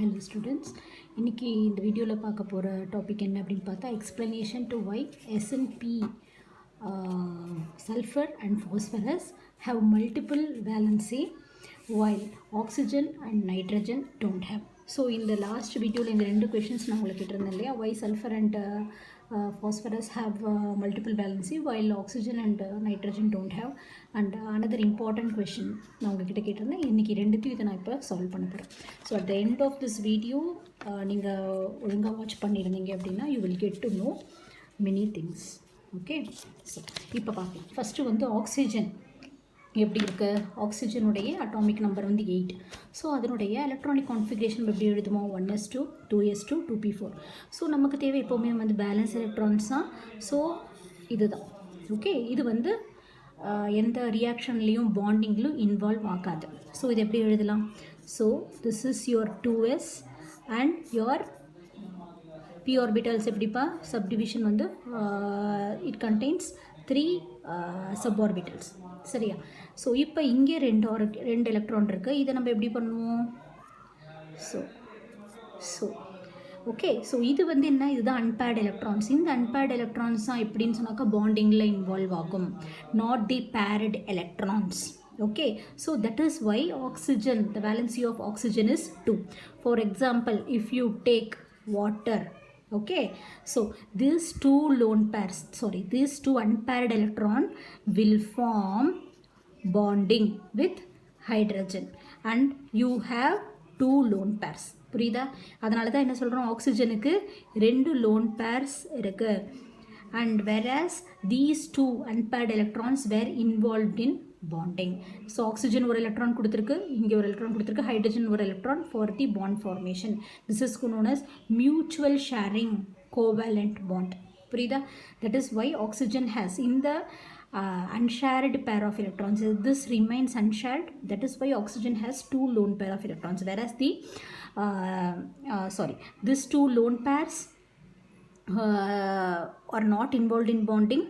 Hello students, இன்னைக்கு இந்த வீடியோவில் பார்க்க போகிற டாபிக் என்ன அப்படின்னு பார்த்தா explanation to why S&P sulfur and phosphorus have multiple valency while oxygen and nitrogen don't have. So இந்த லாஸ்ட் வீடியோவில் இந்த ரெண்டு கொஷின்ஸ் நான் உங்களுக்கு கேட்டிருந்தேன் இல்லையா, why sulfur and phosphorus have multiple valency while oxygen and nitrogen don't have, and another important question நான் உங்ககிட்ட கேட்டிருந்தேன். இன்றைக்கி ரெண்டுத்தையும் இதை நான் இப்போ சால்வ் பண்ண போகிறேன். So at the end of this video நீங்கள் ஒழுங்காக வாட்ச் பண்ணியிருந்தீங்க அப்படின்னா you will get to know many things. Okay, so இப்போ பார்க்கலாம். ஃபஸ்ட்டு வந்து ஆக்சிஜன் எப்படி இருக்குது, ஆக்சிஜனுடைய அட்டாமிக் நம்பர் வந்து 8. ஸோ அதனுடைய எலக்ட்ரானிக் கான்ஃபிகரேஷன் எப்படி எழுதுமோ 1s2 2s2 2p4. ஸோ நமக்கு தேவை எப்போவுமே வந்து பேலன்ஸ் எலக்ட்ரான்ஸ் தான். ஸோ இதுதான் ஓகே. இது வந்து எந்த ரியாக்ஷன்லேயும் பாண்டிங்லையும் இன்வால்வ் ஆகாது. ஸோ இது எப்படி எழுதலாம்? So this is your 2s and your p orbitals எப்படிப்பா சப்டிவிஷன் வந்து இட் கண்டெய்ன்ஸ் 3 suborbitals சரியா. ஸோ இப்போ இங்கே ரெண்டு எலக்ட்ரான் இருக்குது. இதை நம்ம எப்படி பண்ணுவோம்? So okay. ஸோ இது வந்து என்ன, இதுதான் அன்பேர்ட் எலக்ட்ரான்ஸ். இந்த அன்பேர்ட் எலக்ட்ரான்ஸ் தான் எப்படின்னு சொன்னாக்கா பாண்டிங்கில் இன்வால்வ் ஆகும், not the bird electrons. Okay, so that is why oxygen, the valency of oxygen is 2. For example, if you take water, okay, so these two unpaired electron will form bonding with hydrogen and you have 2 lone pairs. புரியுதா? அதனால தான் என்ன சொல்கிறோம், ஆக்சிஜனுக்கு 2 lone pairs இருக்கு. And whereas these 2 unpaired electrons were involved in bonding. So oxygen ஒரு electron கொடுத்துருக்கு, இங்கே ஒரு எலக்ட்ரான் கொடுத்துருக்கு, ஹைட்ரஜன் ஒரு electron for the bond formation. This is known as mutual sharing covalent bond. புரியுதா? That is why oxygen has in the unshared pair of electrons. This remains unshared. That is why oxygen has 2 lone pair of electrons, whereas the these 2 lone pairs are not involved in bonding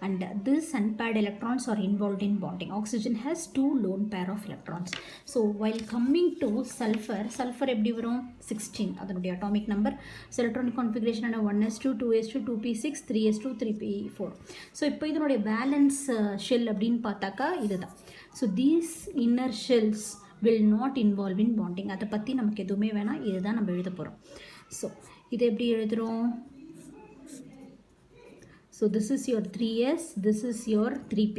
and these unpaired electrons are involved in bonding. Oxygen has 2 lone pair of electrons. So while coming to sulfur எப்படி வரும்? 16 அதனுடைய atomic number. So electronic configuration and 1s2 2s2 2p6 3s2 3p4. So இப்போ இதனுடைய valence shell அப்படின்னு பார்த்தாக்கா இதுதான். So these inner shells will not involve in bonding. அதை பற்றி நமக்கு எதுவுமே வேணாம், இதுதான் நம்ம எழுத போகிறோம். ஸோ இது எப்படி எழுதுகிறோம்? So this is your 3s, this is your 3p.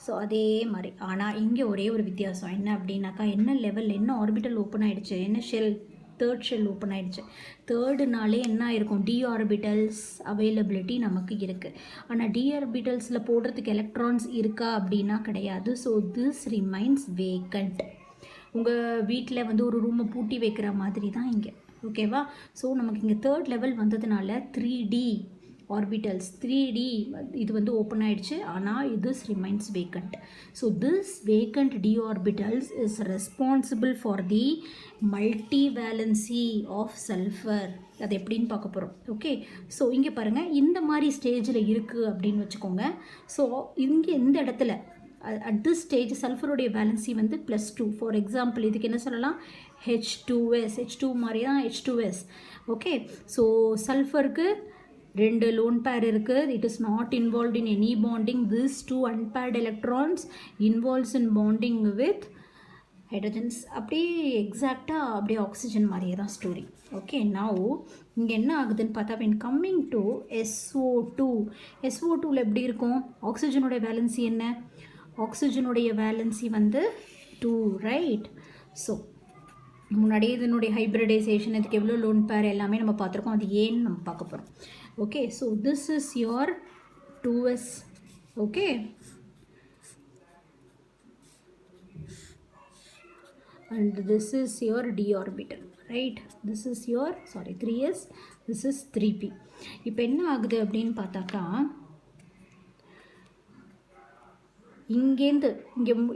So அதே மாதிரி, ஆனால் இங்கே ஒரே ஒரு வித்தியாசம் என்ன அப்படின்னாக்கா, என்ன லெவல், என்ன ஆர்பிட்டல் ஓப்பன் ஆகிடுச்சு, என்ன ஷெல், தேர்ட் ஷெல் ஓப்பன் ஆகிடுச்சு. தேர்டுனாலே என்ன ஆயிருக்கும், டி ஆர்பிட்டல்ஸ் அவைலபிலிட்டி நமக்கு இருக்குது. ஆனால் டி ஆர்பிட்டல்ஸில் போடுறதுக்கு எலக்ட்ரான்ஸ் இருக்கா அப்படின்னா கிடையாது. So this remains vacant. உங்கள் வீட்டில் வந்து ஒரு ரூமை பூட்டி வைக்கிற மாதிரி தான் இங்கே, ஓகேவா? ஸோ நமக்கு இங்கே தேர்ட் லெவல் வந்ததுனால 3D orbitals 3D இது வந்து ஓப்பன் ஆயிடுச்சு, ஆனால் this remains vacant. So this vacant d orbitals is responsible for the multivalency of sulfur. அது எப்படின்னு பார்க்க போகிறோம். ஓகே, ஸோ இங்கே பாருங்கள், இந்த மாதிரி ஸ்டேஜில் இருக்குது அப்படின்னு வச்சுக்கோங்க. ஸோ இங்கே இந்த இடத்துல அட் திஸ் ஸ்டேஜ் சல்ஃபருடைய வேலன்சி வந்து +2. ஃபார் எக்ஸாம்பிள் இதுக்கு என்ன சொல்லலாம், H2s. H2 மாதிரி தான் H2s. ஓகே, ஸோ சல்ஃபருக்கு 2 lone pair இருக்குது. It is not involved in any bonding. These 2 unpaired electrons involves in bonding with hydrogens. அப்படியே எக்ஸாக்டாக அப்படியே ஆக்சிஜன் மாதிரியே தான் ஸ்டோரி. ஓகே, நவ் இங்கே என்ன ஆகுதுன்னு பார்த்தா, when coming to SO2, SO2வில் எப்படி இருக்கும், ஆக்சிஜனுடைய வேலன்சி என்ன, ஆக்சிஜனுடைய வேலன்சி வந்து 2, ரைட்? ஸோ முன்னாடியே இதனுடைய ஹைப்ரிடைசேஷன், இதுக்கு எவ்வளோ லோன் பேர் எல்லாமே நம்ம பார்த்துருக்கோம், அது ஏன்னு நம்ம பார்க்க போகிறோம். Okay, so this is your 2s. Okay, and this is your d orbital, right? This is your 3s, this is 3p. இப்போ என்ன ஆகுது அப்படின்னு பார்த்தாக்கா, இங்கேருந்து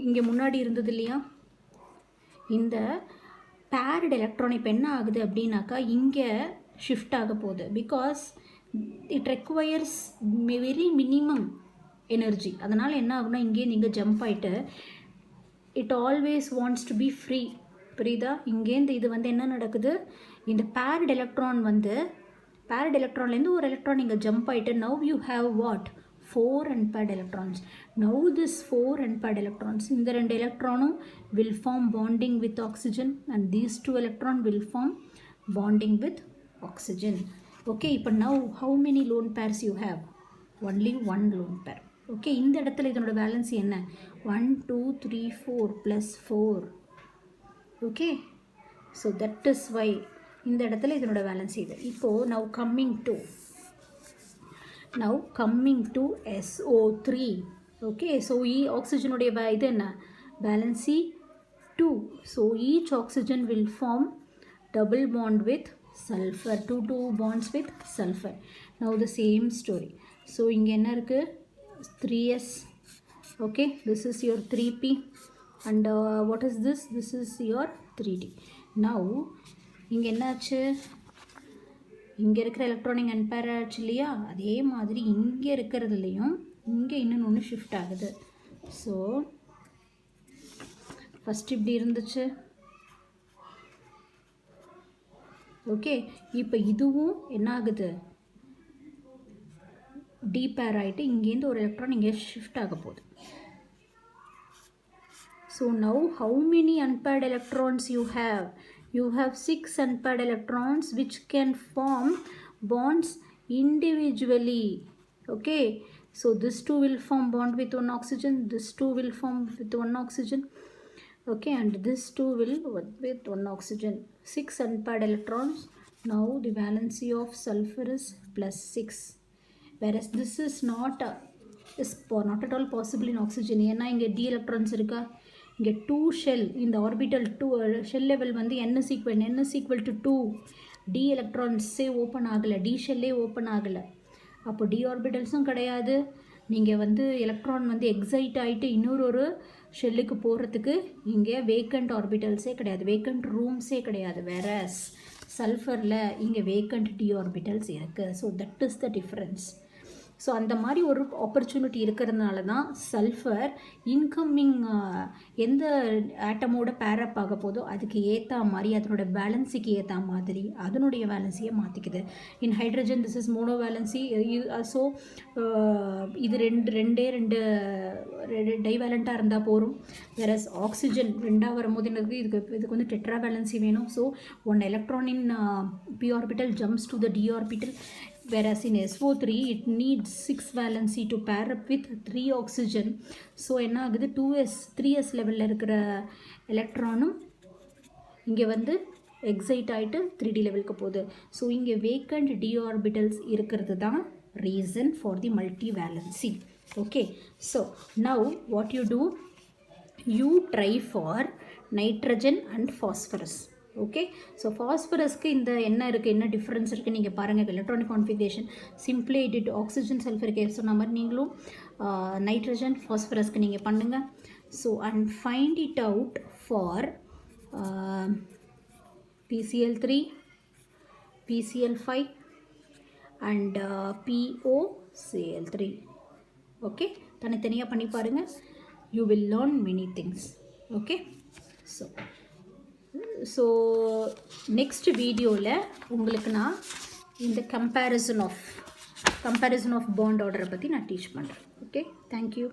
இங்கே முன்னாடி இருந்தது இல்லையா இந்த பேர்டு எலக்ட்ரான், இப்போ என்ன ஆகுது அப்படின்னாக்கா இங்கே ஷிஃப்ட் ஆக போகுது. Because it requires very minimum energy. அதனால் என்ன ஆகுனா, இங்கே நீங்கள் ஜம்ப் ஆகிட்டு it always wants to be free. புரியுதா? இங்கேருந்து இது வந்து என்ன நடக்குது, இந்த பேர்டு எலக்ட்ரான் வந்து பேர்டு எலக்ட்ரான்லேருந்து ஒரு எலக்ட்ரான் இங்கே ஜம்ப் ஆகிட்டு now you have what 4 unpaired electrons. Now this 4 unpaired electrons, இந்த ரெண்டு எலக்ட்ரானும் will form bonding with oxygen and these 2 electron will form bonding with oxygen. Okay, இப்போ now how many lone pairs you have? Only one lone pair. Okay, இந்த இடத்துல இதனோட valency என்ன? 1 2 3 4 plus 4. Okay, so that is why இந்த இடத்துல இதனோட valency இது. இப்போ now coming to SO3. Okay, so oxygen உடைய இது என்ன? Valency 2. So each oxygen will form double bond with sulfur. 2 bonds with sulfur. Now the same story. So இங்க என்ன இருக்கு? 3s. Okay, this is your 3p and what is this? This is your 3d. Now இங்க என்ன ஆச்சு? இங்கே இருக்கிற electronic unfair ஆச்சு இல்லையா, அதே மாதிரி இங்கே இருக்கிறதுலையும் இங்கே இன்னொன்று ஒன்று ஷிஃப்ட் ஆகுது. ஸோ ஃபஸ்ட் இப்படி இருந்துச்சு. ஓகே, இப்போ இதுவும் என்ன ஆகுது, டீபேர் ஆகிட்டு இங்கேருந்து ஒரு எலக்ட்ரான் இங்கே ஷிஃப்ட் ஆக போகுது. So now how many unpaired electrons you have? You have 6 unpaired electrons which can form bonds individually. Okay, so this 2 will form bond with one oxygen, this 2 will form with one oxygen. Okay, and this 2 will with one oxygen. 6 unpaired electrons. Now the valency of sulfur is plus 6, whereas this is not at all possible in oxygen. ஏன்னா இங்கே d electrons இருக்கா, இங்கே 2 shell, இந்த orbital 2 shell level வந்து n is equal to 2. d எலக்ட்ரான்ஸே open ஆகலை, d ஷெல்லே open ஆகலை. அப்போ d ஆர்பிட்டல்ஸும் கிடையாது. நீங்கள் வந்து எலக்ட்ரான் வந்து எக்ஸைட் ஆகிட்டு இன்னொரு ஷெல்லுக்கு போகிறதுக்கு இங்கே வேக்கண்ட் ஆர்பிட்டல்ஸே கிடையாது, வேக்கண்ட் ரூம்ஸே கிடையாது. வேறஸ் சல்ஃபரில் இங்கே வேக்கண்ட் d ஆர்பிட்டல்ஸ் இருக்குது. So that is the difference. So அந்த மாதிரி ஒரு ஆப்பர்ச்சுனிட்டி இருக்கிறதுனால தான் சல்ஃபர் இன்கம்மிங் எந்த ஆட்டமோட பேரப் ஆக போதோ அதுக்கு ஏற்ற மாதிரி அதனோட வேலன்சிக்கு ஏற்ற மாதிரி அதனுடைய வேலன்சியை மாற்றிக்குது. In hydrogen this is mono valency. So இது ரெண்டு டைவேலண்ட்டாக இருந்தால் போகும். வேறஸ் ஆக்சிஜன் ரெண்டாக வரும்போது எனக்கு இதுக்கு வந்து டெட்ரா வேலன்சி வேணும். So one electron in p orbital jumps to the d orbital, whereas in SO3 it needs 6 valency to pair up with 3 oxygen. So என்ன ஆகுது, 3s லெவலில் இருக்கிற எலக்ட்ரானும் இங்கே வந்து எக்ஸைட் ஆகிட்டு 3d லெவலுக்கு போகுது. ஸோ இங்கே வேக்கண்ட் d ஆர்பிட்டல்ஸ் இருக்கிறது தான் reason for the multi valency. Okay, so now what you do, you try for nitrogen and phosphorus. Okay, so ஃபாஸ்பரஸ்க்கு இந்த என்ன இருக்குது, என்ன டிஃப்ரென்ஸ் இருக்குது நீங்கள் பாருங்கள். Electronic configuration simply edit oxygen சல்ஃபருக்கு சொன்ன மாதிரி நீங்களும் நைட்ரஜன் ஃபாஸ்பரஸ்க்கு நீங்கள் பண்ணுங்கள். So and find it out for PCl3, PCl5 and POCl3. Okay, தனித்தனியாக பண்ணி பாருங்கள். You will learn many things. Okay, so next வீடியோவில் உங்களுக்கு நான் இந்த கம்பேரிசன் ஆஃப் பாண்ட் ஆர்டரை பற்றி நான் டீச் பண்ணுறேன். Okay, thank you.